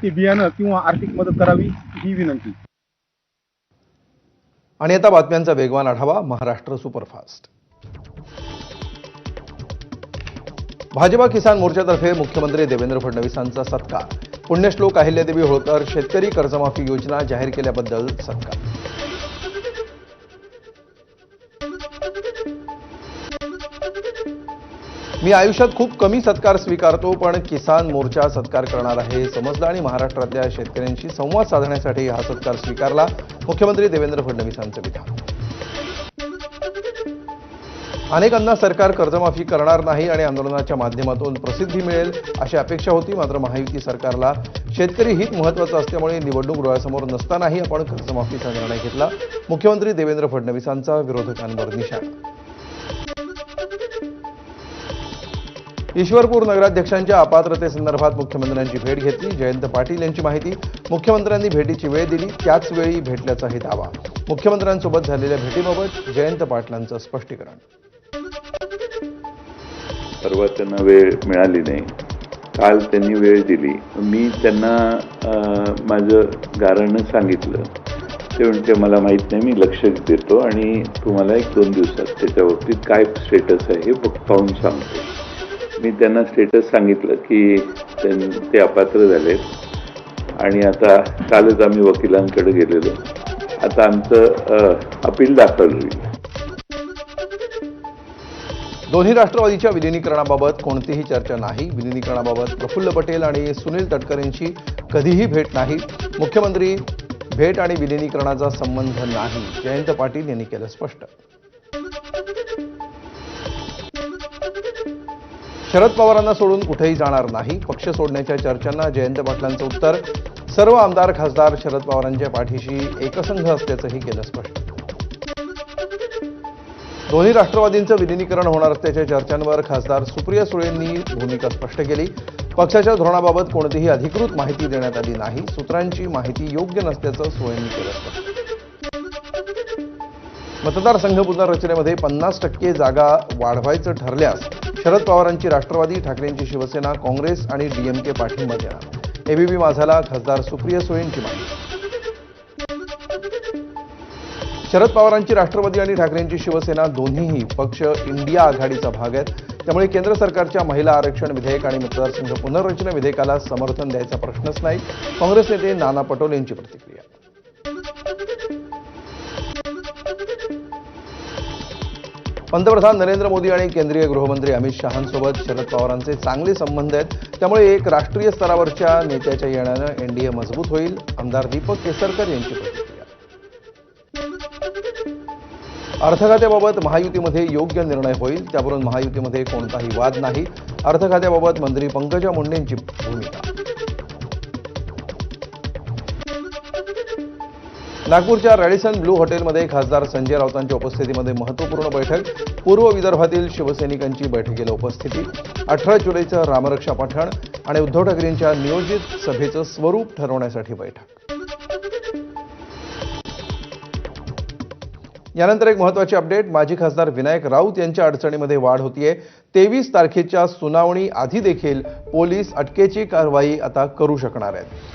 ते बियाणं किंवा आर्थिक मदत करावी ही विनंती. आणि आता बातम्यांचा वेगवान आढावा महाराष्ट्र सुपरफास्ट. भाजपा किसान मोर्चातर्फे मुख्यमंत्री देवेंद्र फडणवीसांचा सत्कार. पुण्यश्लोक अहिल्यादेवी होळकर शेतकरी कर्जमाफी योजना जाहीर केल्याबद्दल सत्कार. मी आयुष्यात खूप कमी सत्कार स्वीकारतो, पण किसान मोर्चा सत्कार करणार आहे समजलं आणि महाराष्ट्रातल्या शेतकऱ्यांशी संवाद साधण्यासाठी हा सत्कार स्वीकारला. मुख्यमंत्री देवेंद्र फडणवीसांचं विधान. अनेकांना सरकार कर्जमाफी करणार नाही आणि आंदोलनाच्या माध्यमातून प्रसिद्धी मिळेल अशी अपेक्षा होती. मात्र महायुती सरकारला शेतकरी हित महत्त्वाचं असल्यामुळे निवडणूक डोळ्यासमोर नसतानाही आपण कर्जमाफीचा निर्णय घेतला. मुख्यमंत्री देवेंद्र फडणवीसांचा विरोधकांवर निशाणा. ईश्वरपूर नगराध्यक्षांच्या अपात्रतेसंदर्भात मुख्यमंत्र्यांची भेट घेतली. जयंत पाटील यांची माहिती. मुख्यमंत्र्यांनी भेटीची वेळ दिली, त्याच वेळी भेटल्याचाही दावा. मुख्यमंत्र्यांसोबत झालेल्या भेटीबाबत जयंत पाटलांचं स्पष्टीकरण. परवा त्यांना वेळ मिळाली नाही, काल त्यांनी वेळ दिली. मी त्यांना माझं गाऱ्हाणं सांगितलं. ते म्हणते मला माहीत नाही, मी लक्ष देतो आणि तुम्हाला 1-2 दिवसात त्याच्या बाबतीत काय स्टेटस आहे हे पाहून सांगतो. मी त्यांना स्टेटस सांगितलं की ते अपात्र झालेत आणि आता कालच आम्ही वकिलांकडे गेलेलो. आता आमचं अपील दाखल होईल. दोन्ही राष्ट्रवादीच्या विलिनीकरणाबाबत कोणतीही चर्चा नाही. विलिनीकरणाबाबत प्रफुल्ल पटेल आणि सुनील तटकरेंची कधीही भेट नाही. मुख्यमंत्री भेट आणि विलिनीकरणाचा संबंध नाही, जयंत पाटील यांनी केलं स्पष्ट. शरद पवारांना सोडून कुठेही जाणार नाही. पक्ष सोडण्याच्या चर्चांना जयंत पाटलांचं उत्तर. सर्व आमदार खासदार शरद पवारांच्या पाठीशी एकसंघ असल्याचंही केलं स्पष्ट. दोन्ही राष्ट्रवादींचं विलिनीकरण होणार असल्याच्या चर्चांवर खासदार सुप्रिया सुळेंनी भूमिका स्पष्ट केली. पक्षाच्या धोरणाबाबत कोणतीही अधिकृत माहिती देण्यात आली नाही. सूत्रांची माहिती योग्य नसल्याचं सुळेंनी केलं स्पष्ट. मतदारसंघ पुनर्रचनेमध्ये 50% जागा वाढवायचं ठरल्यास शरद पवारांची राष्ट्रवादी, ठाकरेंची शिवसेना, काँग्रेस आणि डीएमके पाठिंबा देणार. एबीपी माझाला खासदार सुप्रिया सुळेंची माहिती. शरद पवारांची राष्ट्रवादी आणि ठाकरेंची शिवसेना दोन्हीही पक्ष इंडिया आघाडीचा भाग आहेत. त्यामुळे केंद्र सरकारच्या महिला आरक्षण विधेयक आणि मतदारसंघ पुनर्रचना विधेयकाला समर्थन द्यायचा प्रश्नच नाही. काँग्रेस नेते नाना पटोले यांची प्रतिक्रिया. पंतप्रधान नरेंद्र मोदी आणि केंद्रीय गृहमंत्री अमित शहांसोबत शरद पवारांचे चांगले संबंध आहेत. त्यामुळे एक राष्ट्रीय स्तरावरच्या नेत्याच्या येण्यानं एनडीए मजबूत होईल. आमदार दीपक केसरकर यांची प्रतिक्रिया. अर्थखात्याबाबत महायुतीमध्ये योग्य निर्णय होईल, त्यावरून महायुतीमध्ये कोणताही वाद नाही. अर्थखात्याबाबत मंत्री पंकजा मुंडेंची भूमिका. नागपूरच्या रॅडिसन ब्लू हॉटेलमध्ये खासदार संजय राऊतांच्या उपस्थितीमध्ये महत्त्वपूर्ण बैठक. पूर्व विदर्भातील शिवसैनिकांची बैठकीला उपस्थिती. 18 जुलैचं रामरक्षा पठण आणि उद्धव ठाकरेंच्या नियोजित सभेचं स्वरूप ठरवण्यासाठी बैठक. यानंतर एक महत्त्वाची अपडेट. माजी खासदार विनायक राऊत यांच्या अडचणीमध्ये वाढ होतीये. 23 तारखेच्या सुनावणी आधी देखील पोलीस अटकेची कारवाई आता करू शकणार आहेत.